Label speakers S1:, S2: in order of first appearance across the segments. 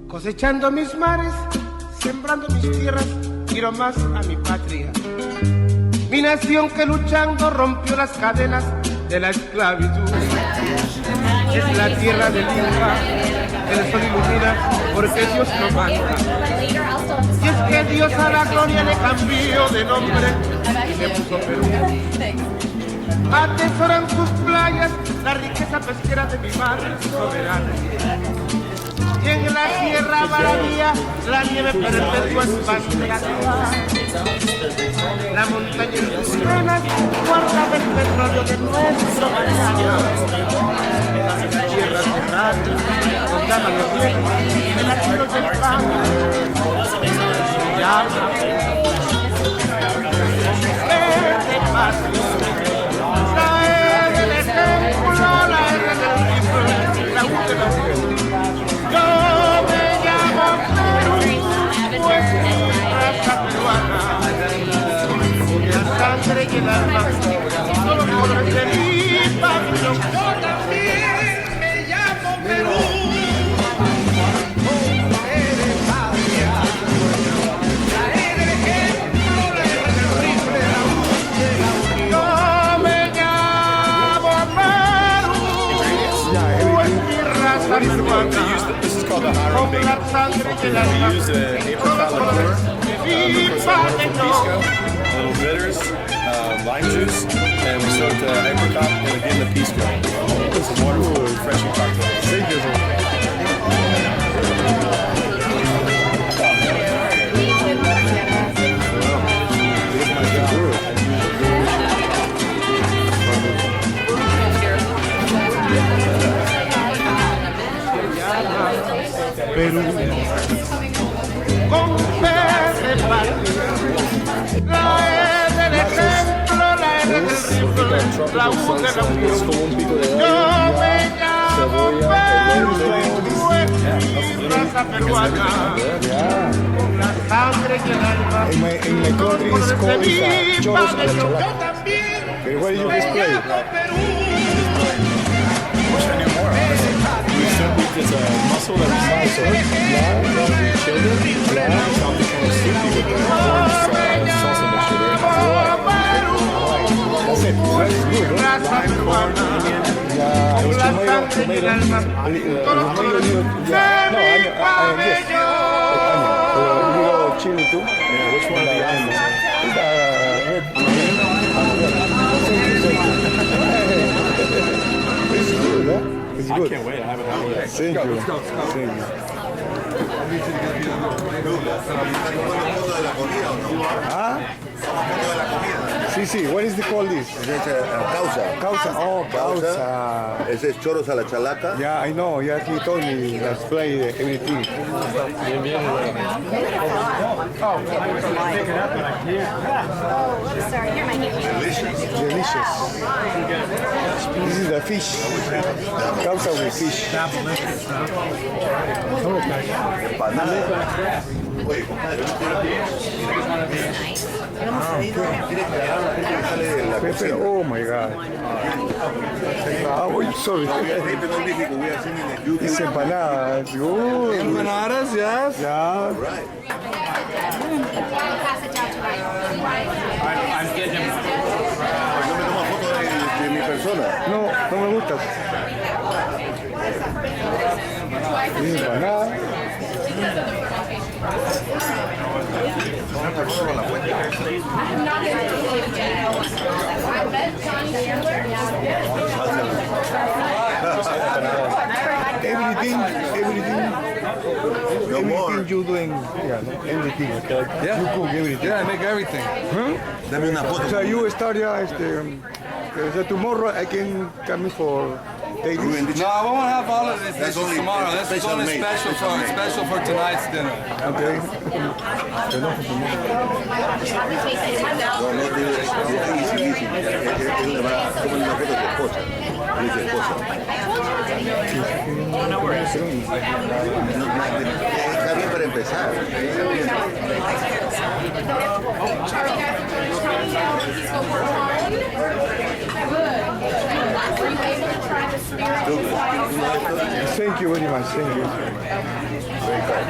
S1: Cosechando mis mares, sembrando mis tierras, quiero más a mi patria. Mi nación que luchando rompió las cadenas de la esclavitud. Es la tierra del Inca, el sol ilumina porque Dios lo manda. Y es que Dios a la gloria le cambió de nombre y le puso Perú. Atesoran sus playas la riqueza pesquera de mi mar soberana. Y en la sierra Baradía la nieve perpetua es bandera. La montaña en sus venas guarda el petróleo de nuestro mañana. La tierra cerrada nos llaman los viejos de las tiros del pan. Llama verde patio. La E del ejemplo, la R del rifle, la U de la U. Yo me llamo Perú, pues mi raza peruana, la sangre y el alma, solo colores de mi pabellón. Yo también me llamo Perú, eres patria, la E del ejemplo, la R del rifle, la U de la unión. Yo me llamo Perú, pues mi raza peruana.
S2: Called the Haro Bacon. We use apricot liqueur, pisco, little bitters, lime juice, and we soak the apricot and again the pisco. It's a wonderful, refreshing cocktail.
S1: Perú, con fe de patria, la E del ejemplo, la R del rifle, la U de la unión. Yo me llamo Perú, es mi raza peruana, con la sangre y el alma.
S3: In my country is called choros a la
S1: Yo
S3: chalaca.
S1: también
S3: Okay, what do you
S1: me
S3: display?
S1: llamo Perú.
S2: It's a mussel that we slice children, something kind of soupy with the salsa mixture there.
S3: That's it. That's good, right?
S1: Lime, corn,
S3: Yeah, it's tomato. Yeah, no, yes. Little chili too.
S2: Yeah, which one of the onions?
S3: It's good, huh? It's
S2: I
S3: good.
S2: can't wait. I haven't had one yet.
S3: Thank you. Thank you. ¿Ah? Sí, sí. What is the call this?
S4: Causa.
S3: Causa. Oh, causa.
S4: Ese es choros a la chalaca.
S3: Yeah, I know. Yeah, he told me. Let's play everything.
S2: Bien, bien.
S3: Delicious. This is the fish. Causa with fish.
S4: Oye, compadre,
S3: Pepper, oh my God. Oh, sorry. It's empanadas. Oh,
S1: Empanadas, yes.
S3: yeah.
S4: Yo me tomo foto de mi persona.
S3: No, no me gustas. Es empanada. Everything you doing, yeah, no, everything.
S1: Yeah.
S3: You cook everything.
S1: Yeah, I make everything.
S4: Dame una foto.
S3: O sea, you start ya, so tomorrow I can come for take this.
S1: No, I won't have all of this. This is
S4: only-
S1: tomorrow.
S4: that's
S1: This is only
S4: special made.
S1: special for tonight's dinner.
S3: Okay.
S4: No, no, easy. Tómale una foto de tu esposa. De tu esposa. Está bien para empezar.
S5: Good.
S4: Douglas, uno de estos.
S3: Thank you very much. Thank you.
S4: Very kind.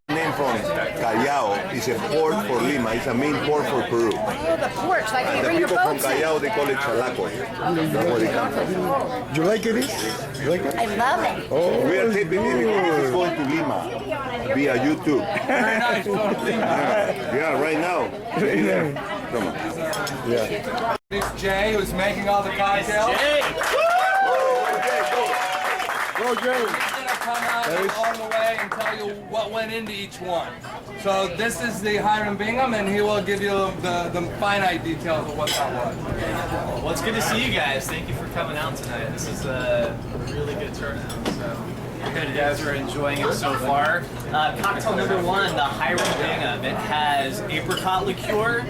S4: Name from Callao is a port for Lima. It's a main port for Peru.
S5: Oh, the porch, like you
S4: The
S5: bring your
S4: people from
S5: boats in.
S4: Callao, they call it chalaco. That's where they come from.
S3: You like it? You like it?
S5: I love it.
S3: Oh,
S4: We are
S3: it's
S4: taping it. This is going to Lima via YouTube.
S1: Very nice.
S4: Yeah, right now. Come on.
S3: Yeah.
S1: It's Jay who's making all the cocktails.
S3: Go, Jerry.
S1: He's gonna come out all the way and tell you what went into each one. So this is the Hiram Bingham, and he will give you the finite details of what that was.
S6: Well, it's good to see you guys. Thank you for coming out tonight. This is a really good turnout. So I hope you guys are enjoying it so far. Cocktail number one, the Hiram Bingham. It has apricot liqueur,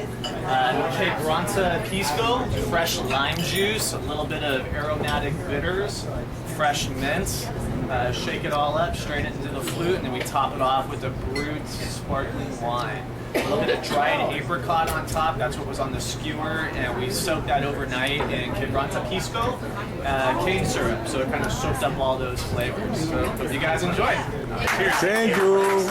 S6: quebranta pisco, fresh lime juice, a little bit of aromatic bitters, fresh mint. Shake it all up, strain it into the flute, and then we top it off with a brut sparkling wine. A little bit of dried apricot on top, that's what was on the skewer, and we soaked that overnight in quebranta pisco, cane syrup, so it kind of soaked up all those flavors. So hope you guys enjoy. Cheers.
S3: Thank you.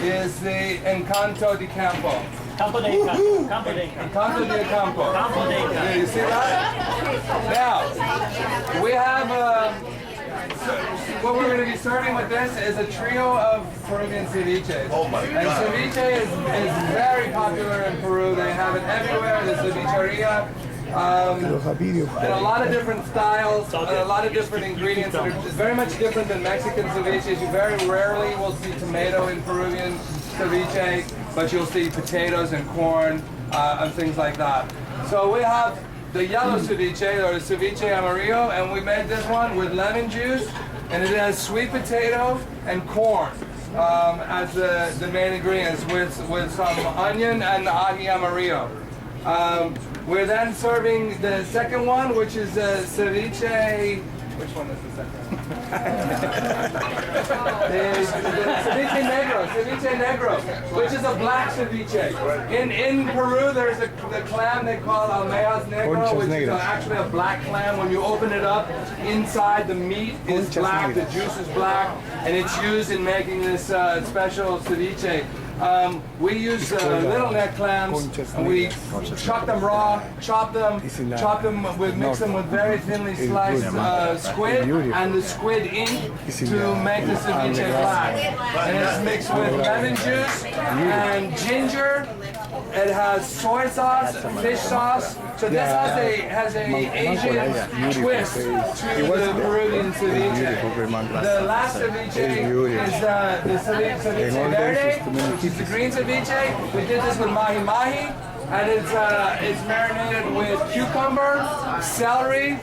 S1: Is the Encanto de Campo.
S6: Campo de Encanto. Campo de Encanto.
S1: Encanto de Campo.
S6: Campo de Encanto.
S1: Yeah, you see that? Now, we have what we're going to be serving with this is a trio of Peruvian ceviches.
S4: Oh my
S1: And
S4: God.
S1: ceviche is very popular in Peru. They have it everywhere, the cevicheria. And a lot of different styles, and a lot of different ingredients that are very much different than Mexican ceviches. You very rarely will see tomato in Peruvian ceviche, but you'll see potatoes and corn and things like that. So we have the yellow ceviche, or the ceviche amarillo, and we made this one with lemon juice, and it has sweet potato and corn as the main ingredients, with some onion and ají amarillo. We're then serving the second one, which is ceviche. Which one is the second one? the ceviche negro, which is a black ceviche. In Peru, there's the clam they call almejas negro, which is actually a black clam. When you open it up, inside the meat is black, the juice is black, and it's used in making this special ceviche. We use little neck clams, and we chop them raw, chop them, mix them with very thinly sliced squid and the squid ink to make the ceviche black. And it's mixed with lemon juice and ginger. It has soy sauce, fish sauce. So this has a Asian twist to the Peruvian ceviche. The last ceviche is the ceviche verde, which is the green ceviche. We did this with mahi-mahi, and it's marinated with cucumber, celery,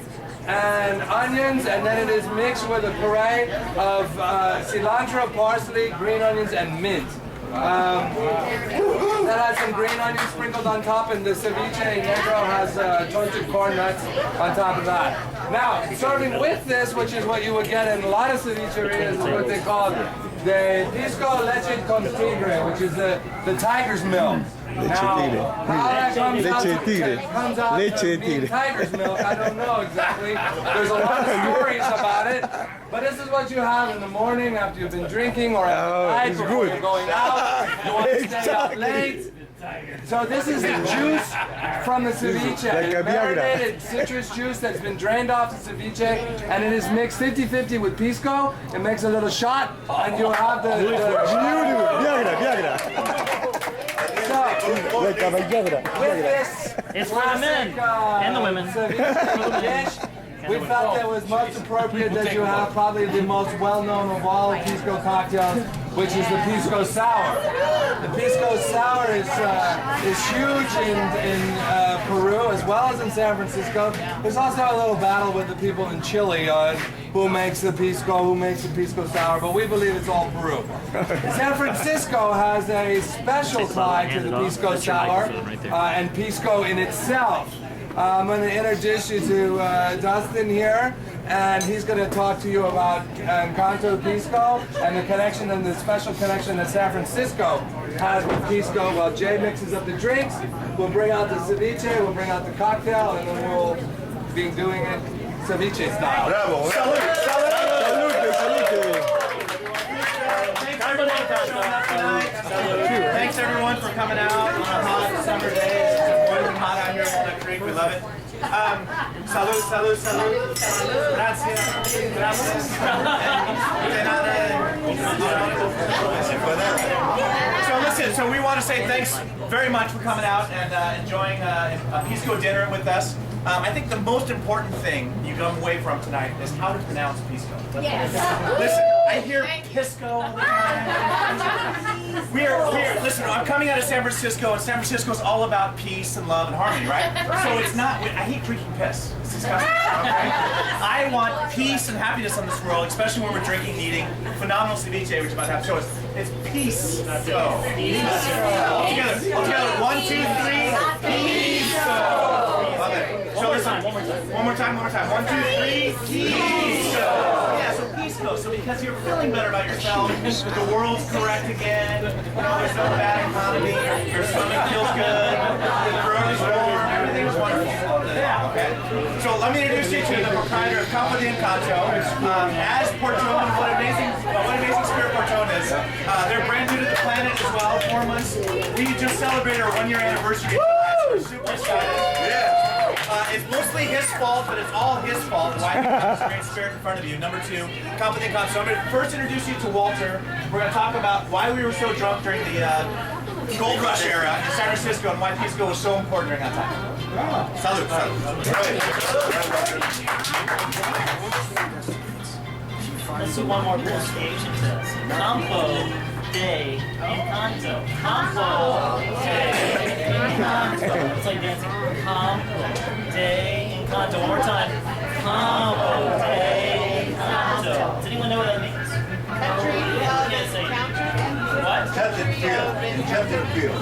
S1: and onions, and then it is mixed with a puree of cilantro, parsley, green onions, and mint.
S7: that has some green onions sprinkled on top, and the ceviche negro has toasted corn nuts on top of that. Now, serving with this, which is what you would get in a lot of cevicherias, is what they call the Pisco leche con tigre, which is the tiger's milk. Now, how that comes out to being tiger's milk, I don't know exactly. There's a lot of stories about it, but this is what you have in the morning after you've been drinking, or at night before you're going out. You want to stay up late. So this is the juice from the ceviche, marinated citrus juice that's been drained off the ceviche, and it is mixed 50-50 with pisco. It makes a little shot, and you'll have the
S3: Viagra.
S7: with this,
S8: It's for the men and the women.
S7: ceviche dish, we felt that it was most appropriate that you have probably the most well-known of all Pisco cocktails, which is the Pisco Sour. The Pisco Sour is huge in Peru as well as in San Francisco. There's also a little battle with the people in Chile on who makes the Pisco Sour, but we believe it's all Peru. San Francisco has a special tie to the Pisco Sour and Pisco in itself. I'm going to introduce you to Dustin here, and he's going to talk to you about Encanto Pisco and the connection and the special connection that San Francisco has with Pisco. While Jay mixes up the drinks, we'll bring out the ceviche, we'll bring out the cocktail, and then we'll be doing it ceviche style.
S4: Bravo.
S3: Salute.
S6: Thanks everyone for coming out on a hot summer day. It's boiling hot out here in Walnut Creek. We love it. Salud. Gracias. So listen, so we want to say thanks very much for coming out and enjoying a Pisco dinner with us. I think the most important thing you come away from tonight is how to pronounce Pisco.
S5: Yes.
S6: Listen, I hear Pisco all the time. Listen, I'm coming out of San Francisco, and San Francisco is all about peace and love and harmony, right? So it's not, I hate drinking piss. It's disgusting, okay? I want peace and happiness in this world, especially when we're drinking and eating phenomenal ceviche, which is about to have to show us. It's peace. Go. All together. 1, 2, 3. Pisco. Love it. So listen, one more time. 1, 2, 3. Pisco. Yeah, so Pisco. So because you're feeling better about yourself, the world's correct again, there's no bad economy, your stomach feels good, the throat is warm, everything is wonderful. Yeah, okay. So let me introduce you to the proprietor of Comida Encanto. As Porton, what amazing spirit Porton is. They're brand new to the planet as well, 4 months. We just celebrated our 1-year anniversary. We're super excited. Yeah. It's mostly his fault, but it's all his fault why we have this great spirit in front of you. Number 2, Comida Encanto. So I'm going to first introduce you to Walter. We're going to talk about why we were so drunk during the gold rush era in San Francisco and why Pisco was so important during that time. Salud.
S8: Let's do one more pronunciation test. Campo de Encanto. Campo de Encanto. It's like dancing. Campo de Encanto. One more time. Campo de Encanto. Does anyone know what that means? Yes, say it. What?
S4: Enchanted field.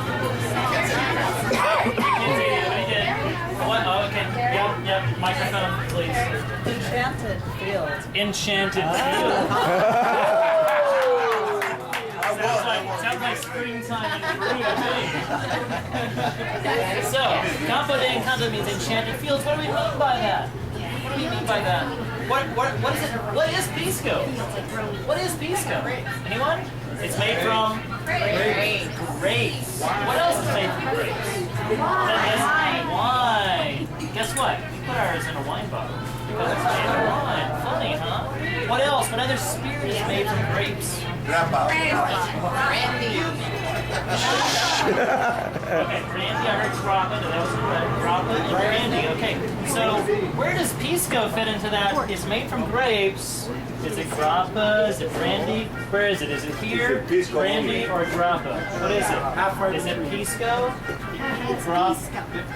S8: What? Oh, okay. Yep. Microphone, please.
S9: Enchanted field.
S8: Enchanted field. Sounds like springtime in Peru to me. So, Campo de Encanto means enchanted fields. What do we mean by that? What is it? What is Pisco? What is Pisco? Anyone? It's made from grapes. What else is made from grapes? Wine. Guess what? We put ours in a wine bottle because it's made of wine. Funny, huh? What else? What other spirit is made from grapes?
S5: Brandy.
S8: Okay, brandy. I heard grappa. That was correct. Grappa and brandy. Okay, so where does Pisco fit into that? It's made from grapes. Is it grappa? Is it brandy? Where is it? Is it here? Brandy or grappa? What is it? Is it Pisco?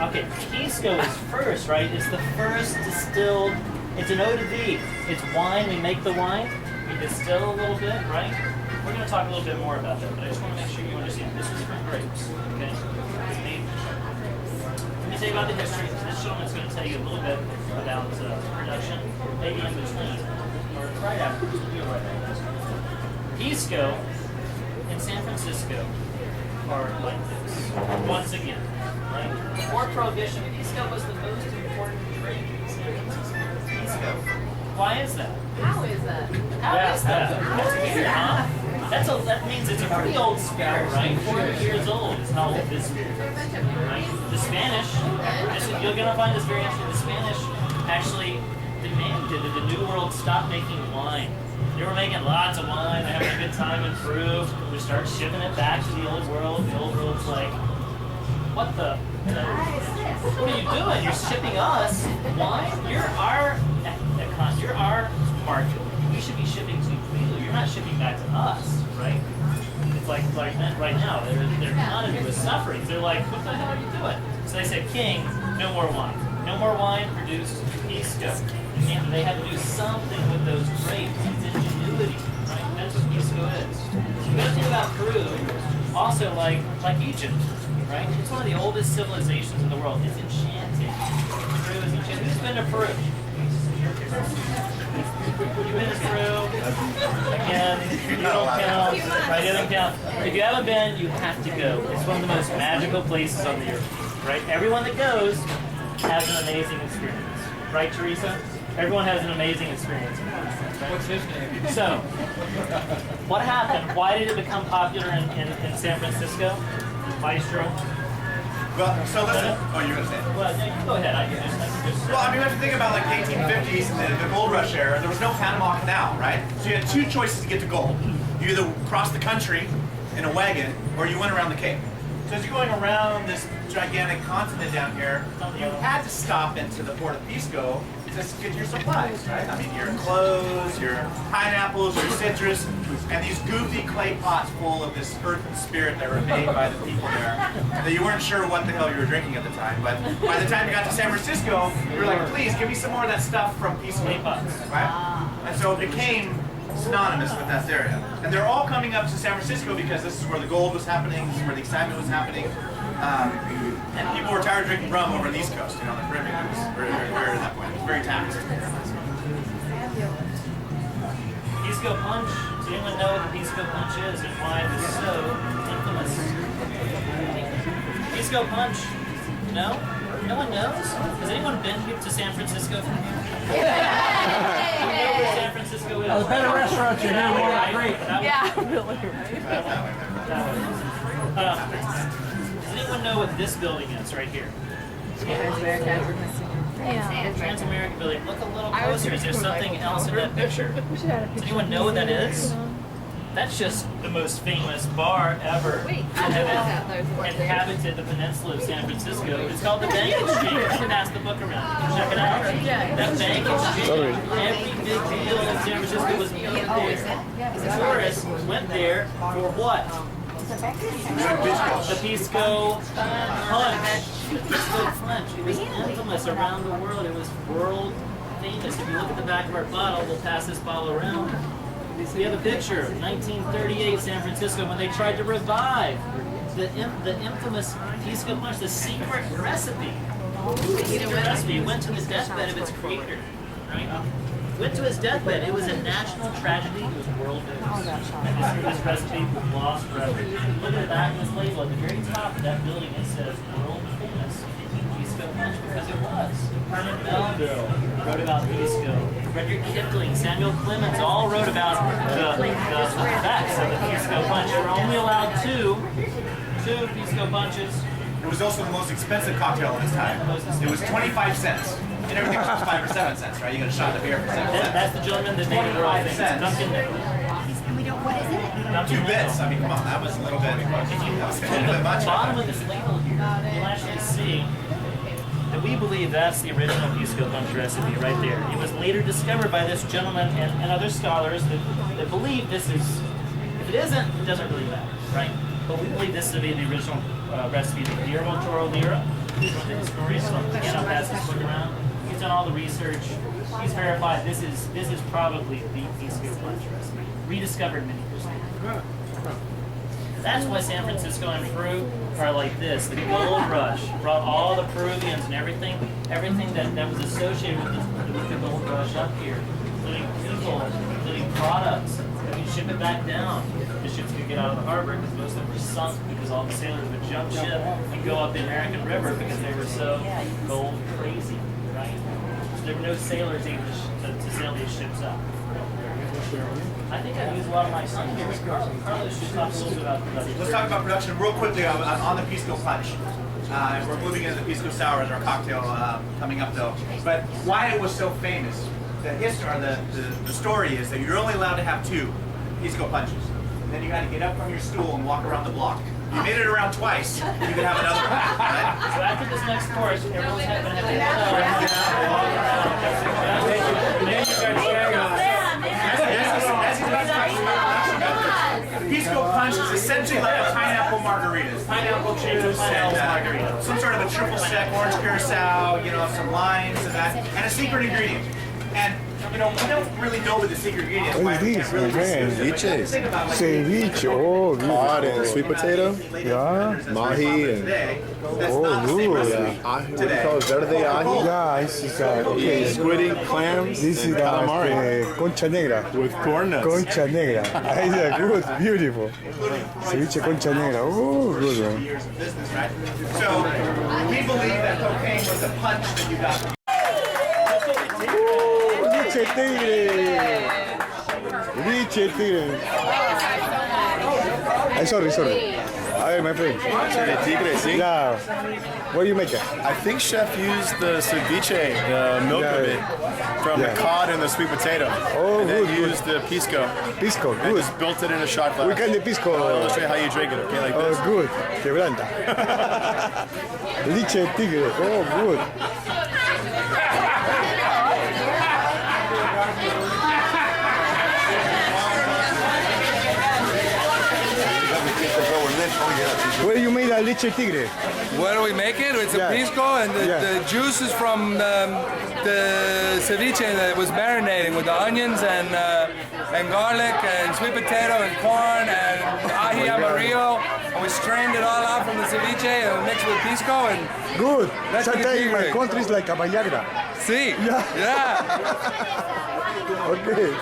S8: Okay, Pisco is first, right? It's the first distilled. It's an eau de vie. It's wine. We make the wine. We distill a little bit, right? we're going to talk a little bit more about that, but I just want to make sure you understand this is from grapes. Okay? Let me tell you about the history. This gentleman's going to tell you a little bit about production, maybe in between, or right after. Pisco in San Francisco are like this. Once again, right? Before Prohibition, Pisco was the most important drink in San Francisco. Pisco. Why is that?
S5: How is that?
S8: How is that? That's weird, huh? That means it's a pretty old spirit, right? 400 years old is how old this spirit is. Right? The Spanish, you're going to find this very interesting, the Spanish actually demanded that the New World stop making wine. They were making lots of wine, they're having a good time in Peru. We start shipping it back to the Old World. The Old World's like, what the? What are you doing? You're shipping us wine? You're our market. We should be shipping to you. You're not shipping back to us, right? It's like right now, their economy was suffering. They're like, what the hell are you doing? So they said, King, no more wine. No more wine produced Pisco. And they had to do something with those grapes. It's ingenuity, right? That's what Pisco is. You got to think about Peru, also like Egypt, right? It's one of the oldest civilizations in the world. It's enchanting. Peru is enchanting. Who's been to Peru? You've been to Peru? Again, you don't count. Right? You don't count. If you haven't been, you have to go. It's one of the most magical places on the earth, right? Everyone that goes has an amazing experience. Right, Teresa? Everyone has an amazing experience. Right?
S6: What's his name?
S8: So, what happened? Why did it become popular in San Francisco? Maestro?
S10: Well, so listen. Oh, you're going to say it.
S8: Well, yeah, go ahead. I can just
S10: Well, I mean, we have to think about like the 1850s and the gold rush era. There was no Panama Canal, right? So you had two choices to get to gold. You either crossed the country in a wagon, or you went around the Cape. So as you're going around this gigantic continent down here, you had to stop into the port of Pisco to get your supplies, right? I mean, your clothes, your pineapples, your citrus, and these goofy clay pots full of this earthen spirit that were made by the people there. That you weren't sure what the hell you were drinking at the time, but by the time you got to San Francisco, you were like, please give me some more of that stuff from Pisco, right? And so it became synonymous with that area. And they're all coming up to San Francisco because this is where the gold was happening, this is where the excitement was happening. And people were tired of drinking rum over the East Coast, you know, the Caribbean. It was very at that point. It was very taxed.
S8: Pisco Punch. Does anyone know what the Pisco Punch is and why it was so infamous? Pisco Punch. No? No one knows? Has anyone been here to San Francisco from here? You know where San Francisco is?
S7: The better restaurants you have more great.
S5: Yeah, really,
S8: Does anyone know what this building is right here?
S5: Yeah.
S8: Trans-American building. Look a little closer. Is there something else in that picture? Does anyone know what that is? That's just the most famous bar ever inhabited the peninsula of San Francisco. It's called the Bank Exchange. You can pass the book around. Check it out. That Bank Exchange, every big deal in San Francisco was made there. Tourists went there for what? The Pisco Punch. The Pisco Punch. It was infamous around the world. It was world famous. If you look at the back of our bottle, we'll pass this bottle around. We have a picture of 1938 San Francisco when they tried to revive the infamous Pisco Punch, the secret recipe. The secret recipe went to the deathbed of its creator, right? Went to his deathbed. It was a national tragedy. It was world famous. And this recipe was lost forever. Look at the back of this label. At the very top of that building, it says world famous Pisco Punch because it was. Herman Melville wrote about Pisco. Frederick Kipling, Samuel Clemens all wrote about the effects of the Pisco Punch. You were only allowed two Pisco Punches.
S10: It was also the most expensive cocktail of its time. It was 25 cents. And everything was 5 or 7 cents, right? You got a shot of beer for 7 cents.
S8: That's the gentleman that made the world famous. Duncan Nicholas.
S5: And we don't, what is it?
S10: 2 bits. I mean, come on, that was a little bit. That was a little bit much.
S8: At the bottom of this label here, you'll actually see that we believe that's the original Pisco Punch recipe right there. It was later discovered by this gentleman and other scholars that believe this is, if it isn't, it doesn't really matter, right? But we believe this to be the original recipe. Guillermo Toro Lira, who's one of the historians, so I'll pass this book around. He's done all the research. He's verified this is probably the Pisco punch recipe, rediscovered many years later. That's why San Francisco and Peru are like this. The gold rush brought all the Peruvians and everything that was associated with the gold rush up here, including people, including products. We ship it back down. The ships could get out of the harbor because most of them were sunk because all the sailors would jump ship and go up the American River because they were so gold crazy, right? So there were no sailors able to sail these ships up. I think I've used a lot of my son here. Carlos should talk a little bit about production.
S10: Let's talk about production real quickly on the Pisco punch. We're moving into the Pisco sour as our cocktail coming up though. But why it was so famous, the history, or the story is that you're only allowed to have 2 Pisco punches. And then you had to get up from your stool and walk around the block. If you made it around twice, you could have another one. Right?
S8: So after this next course, everyone's going to have to walk around.
S10: Pisco punch is essentially like a pineapple margarita. Pineapple juice and some sort of a triple sec orange curacao, you know, some limes and that, and a secret ingredient. And you know, we don't really know what the secret ingredient is.
S3: What is this?
S2: Ceviche.
S3: Ceviche, oh,
S2: Cod and sweet potato.
S3: Yeah.
S2: Mahi and
S3: Oh, good.
S2: what do you call it? Verde ahi.
S3: Yeah, this is okay.
S2: Squiddy, clams,
S3: This is
S2: and calamari
S3: concha negra.
S2: with corn nuts.
S3: Concha negra. It's a good, beautiful. Ceviche concha negra. Oh, good one.
S10: Years of business, right? So we believe that cocaine was a punch that you got.
S3: Leche tigre. Leche tigre. Sorry. A ver, my friend.
S2: Leche tigre, see?
S3: Yeah. What do you make it?
S2: I think chef used the ceviche, the milk of it, from the cod and the sweet potato.
S3: Oh,
S2: and then
S3: good.
S2: used the pisco.
S3: Pisco,
S2: And
S3: good.
S2: just built it in a shot glass.
S3: We can the pisco.
S2: I'll show you how you drink it, okay? Like
S3: Oh,
S2: this.
S3: good. Quebranta. Leche tigre. Oh, good. Where you made a leche tigre?
S7: Where do we make it? It's a pisco, and the juice is from the ceviche that was marinating with the onions and garlic and sweet potato and corn and ají amarillo. And we strained it all out from the ceviche and mixed with pisco and
S3: Good.
S7: That's
S3: Sometimes in my
S7: tigre.
S3: country is like a Viagra.
S7: see. Yeah.
S3: Okay.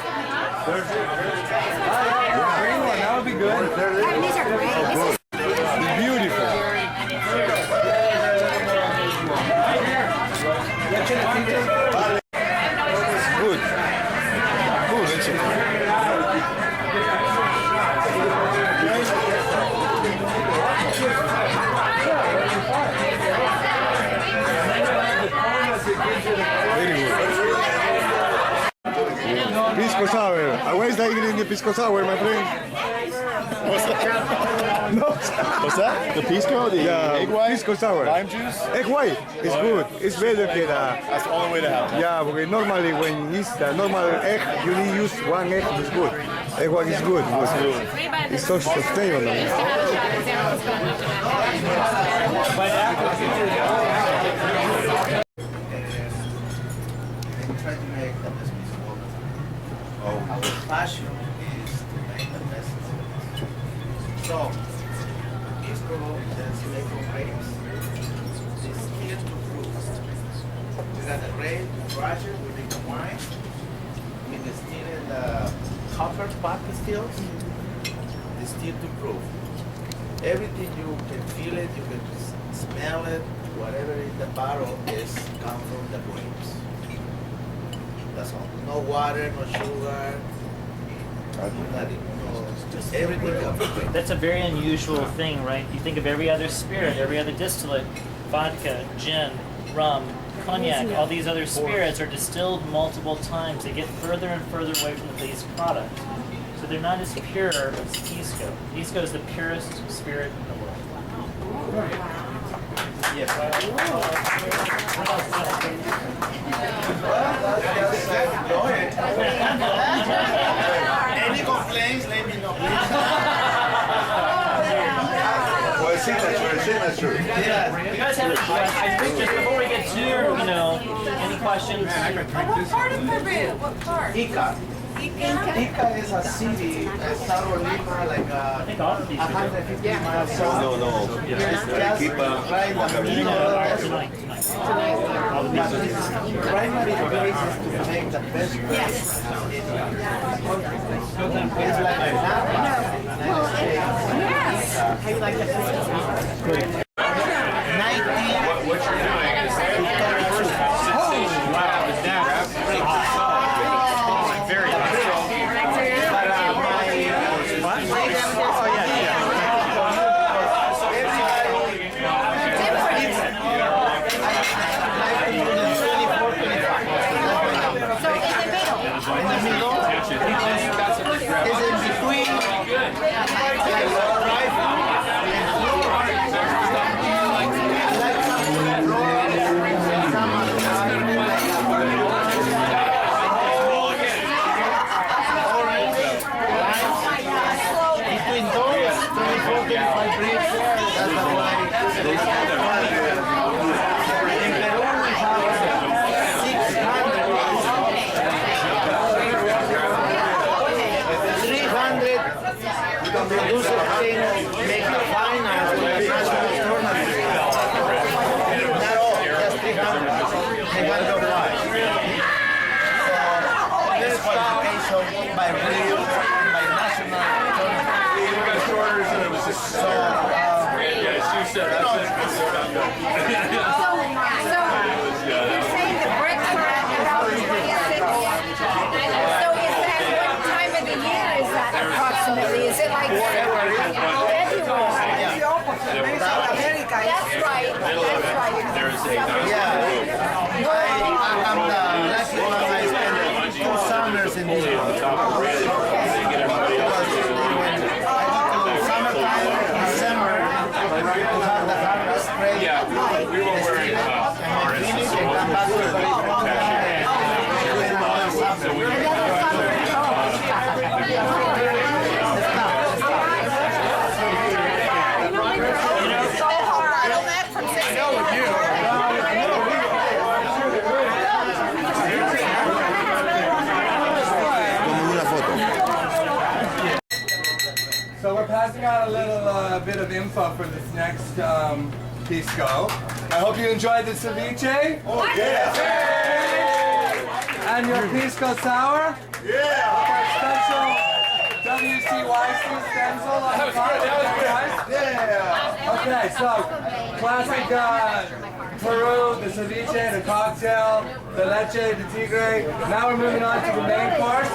S7: Green one, that would be good.
S5: These are great.
S3: Beautiful. Good. Good leche tigre. Very good. Pisco sour. Where is the ingredient in pisco sour, my friend?
S2: What's that?
S3: No.
S2: What's that? The pisco? The egg white?
S3: Pisco sour.
S2: Lime juice?
S3: Egg white. It's good. It's better than
S2: That's the only way to have it.
S3: yeah, because normally when it's the normal egg, you need use one egg. It's good. Egg white is good. It's so sustainable.
S11: Try to make the best piece of work. Our passion is to make the best. So, Pisco is made from grapes. It's here to prove. We got the grape, Roger, we make the wine. We distill in the copper pot distills. Distill to proof. Everything you can feel it, you can smell it, whatever in the bottle is come from the grapes. That's all. No water, no sugar. Nothing. No, just everything comes from grapes.
S8: That's a very unusual thing, right? You think of every other spirit, every other distillate, vodka, gin, rum, cognac, all these other spirits are distilled multiple times. They get further and further away from the base product. So they're not as pure as Pisco. Pisco is the purest spirit in the world.
S10: Yes.
S11: Go ahead. Any complaints, let me know.
S4: Well, signature.
S8: You guys have I think just before we get to, any
S6: questions?
S9: What part of Peru? What part?
S11: Ica. Ica is a city, Estado Lima, like 150 miles south.
S4: No.
S11: It's just right in the middle. Primary place is to make the best bread.
S5: Yes.
S11: It's like a Napa.
S5: Yes.
S9: How you like that?
S11: 19.
S10: What you're doing is very
S11: by radio, by national shorters, and it was just so.
S5: So you're saying the breaks are about 26. So is that what time of the year is that approximately? Is it like February? That's right. That's right.
S11: Yeah. I'm the lucky one. I spent 2 summers in this one. Summertime, December, to have the harvest ready.
S10: Yeah, we were wearing harness, so we'll
S11: back to
S7: So we're passing out a little bit of info for this next Pisco. I hope you enjoyed the ceviche.
S3: Oh, yeah.
S7: And your Pisco sour.
S3: Yeah.
S7: Special WCYC stencil on the top.
S3: Yeah.
S7: Okay, so classic Peru, the ceviche, the cocktail, the leche, the tigre. Now we're moving on to the main course.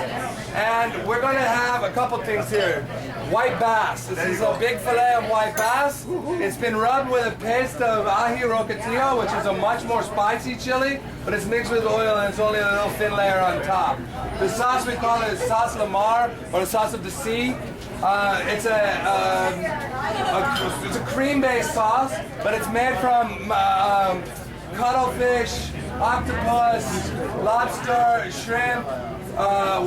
S7: And we're going to have a couple things here. White bass. This is a big fillet of white bass. It's been rubbed with a paste of ají rocatillo, which is a much more spicy chili, but it's mixed with oil and it's only a little thin layer on top. The sauce, we call it sauce la mar, or the sauce of the sea. It's a cream-based sauce, but it's made from cuttlefish, octopus, lobster, shrimp,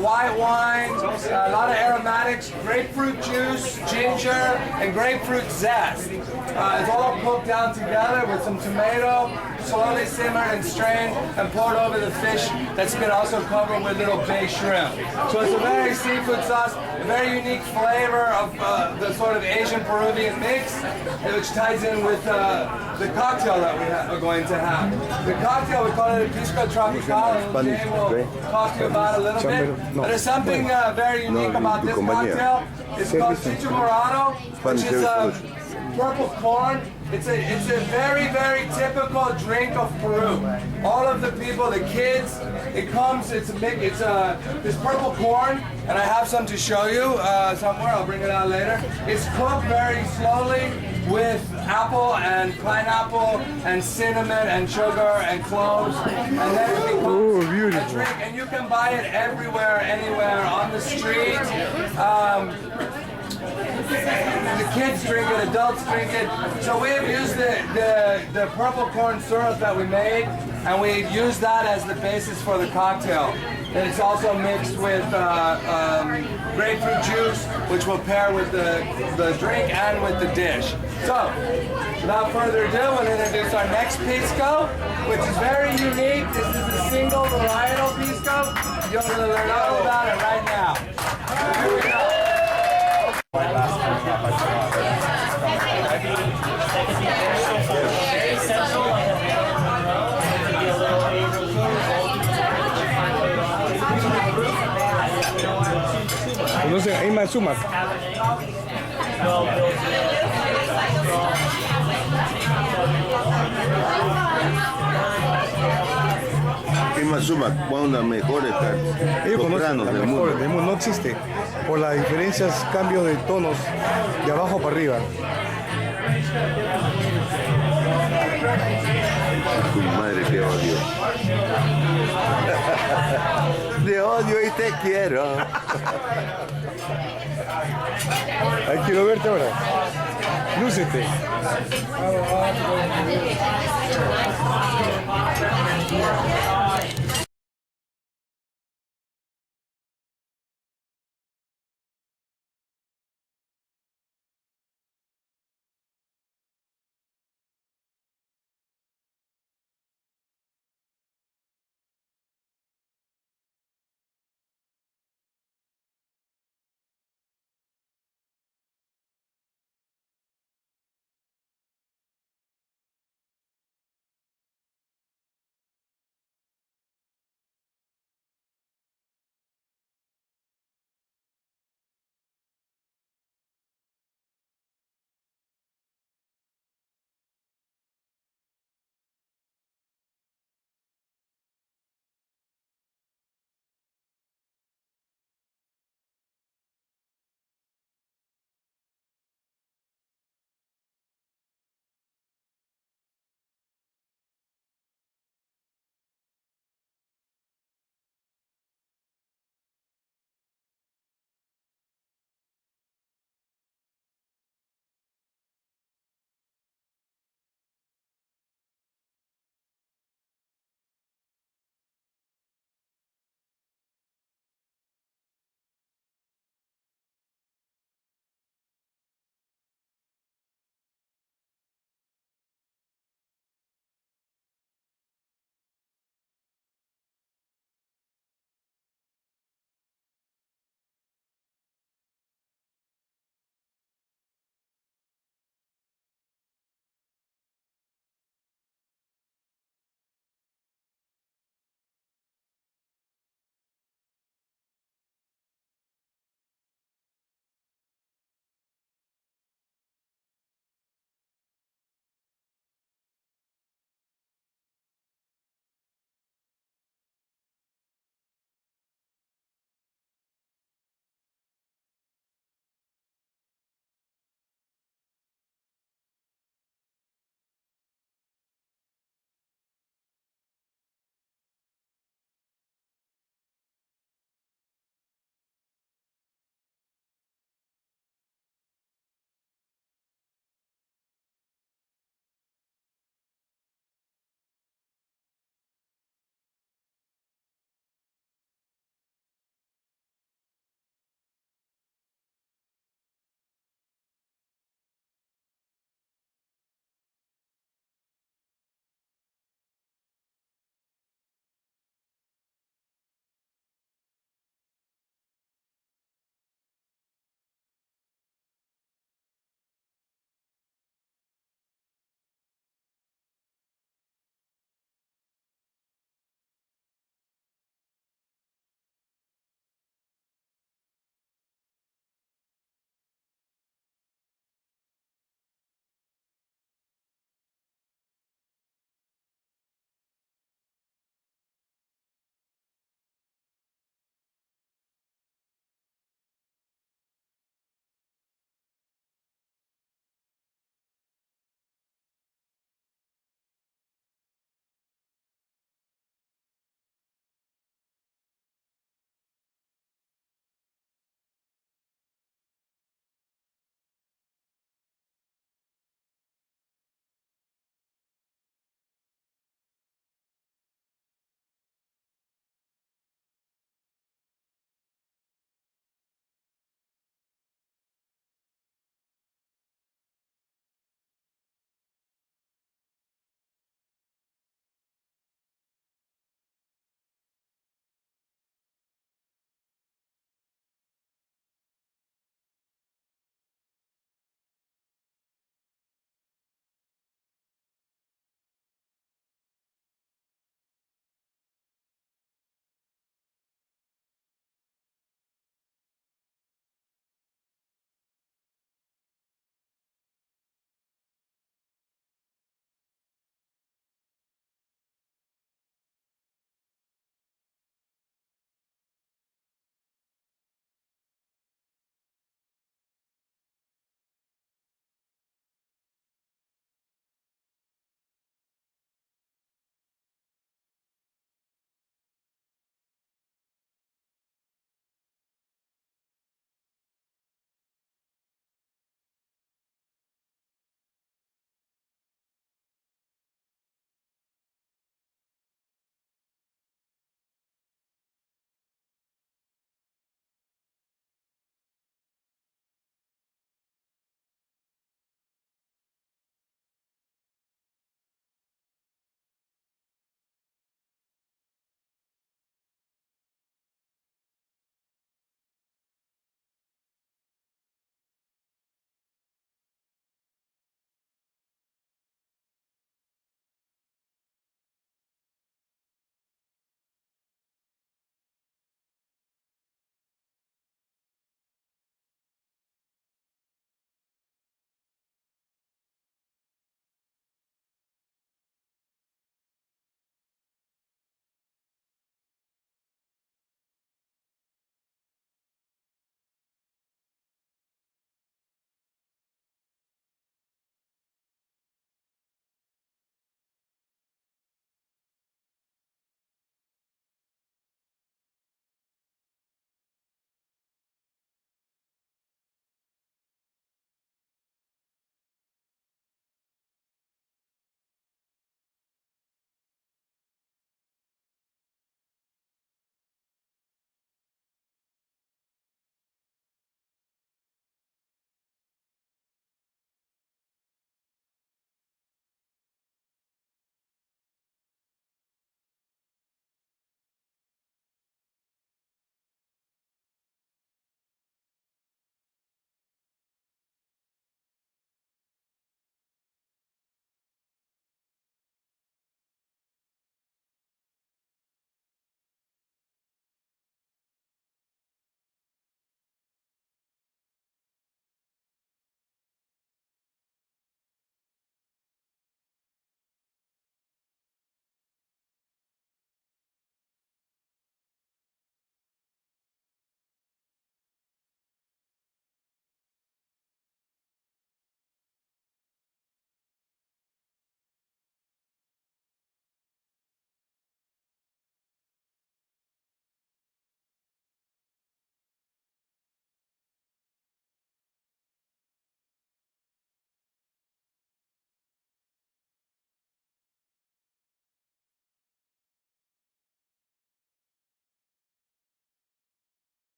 S7: white wine, a lot of aromatics, grapefruit juice, ginger, and grapefruit zest. It's all cooked down together with some tomato, slowly simmered and strained and poured over the fish that's been also covered with little bay shrimp. So it's a very seafood sauce, a very unique flavor of the sort of Asian Peruvian mix, which ties in with the cocktail that we are going to have. The cocktail, we call it a Pisco Tropical, and Jay will talk to you about a little bit. But there's something very unique about this cocktail. It's called Pisco Peruano, which is purple corn. It's a very, very typical drink of Peru. All of the people, the kids, it's this purple corn, and I have some to show you somewhere. I'll bring it out later. It's cooked very slowly with apple and pineapple and cinnamon and sugar and cloves, and then it becomes a drink. And you can buy it everywhere, anywhere, on the street. The kids drink it, adults drink it. So we have used the purple corn syrup that we made, and we used that as the basis for the cocktail. And it's also mixed with grapefruit juice, which will pair with the drink and with the dish. So, without further ado, we'll introduce our next Pisco, which is very unique. This is the varietal pisco. You're going to learn all about it right now. Here we go.
S3: No sé, hay más sumas.
S4: ¿Qué más suma? ¿Cuándo mejor están?
S3: Ellos
S4: Los
S3: conocen
S4: granos
S3: la
S4: del
S3: mejor,
S4: mundo.
S3: no existe. Por las diferencias, cambios de tonos de abajo para arriba.
S4: Tu madre te odio. Te odio y te quiero.
S3: Ahí quiero verte ahora. Lúcete.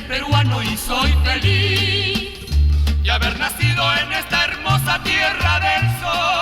S12: peruano y soy feliz de haber nacido en esta hermosa tierra del sol.